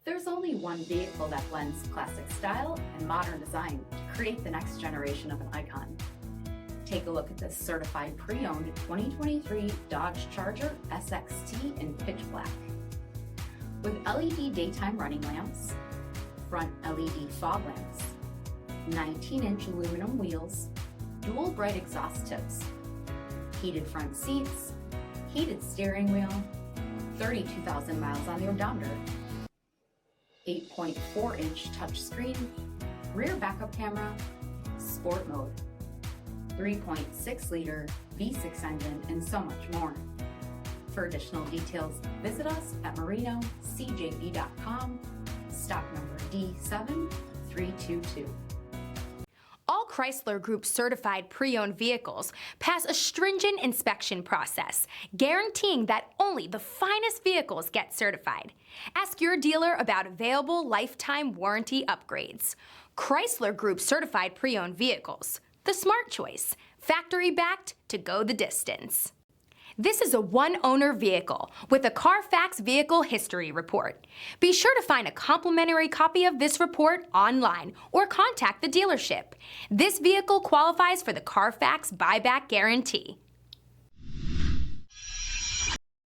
There's only one vehicle that blends classic style and modern design to create the next generation of an icon. Take a look at this certified pre-owned 2023 Dodge Charger SXT in pitch black. With LED daytime running lamps, front LED fog lamps, 19-inch aluminum wheels, dual bright exhaust tips, heated front seats, heated steering wheel, 32,000 miles on the odometer, 8.4-inch touchscreen, rear backup camera, sport mode, 3.6-liter V6 engine, and so much more. For additional details, visit us at marinocjb.com, stock number D7322. All Chrysler Group certified pre-owned vehicles pass a stringent inspection process, guaranteeing that only the finest vehicles get certified. Ask your dealer about available lifetime warranty upgrades. Chrysler Group certified pre-owned vehicles, the smart choice, factory backed to go the distance. This is a one-owner vehicle with a CARFAX Vehicle History Report. Be sure to find a complimentary copy of this report online or contact the dealership. This vehicle qualifies for the CARFAX buyback guarantee.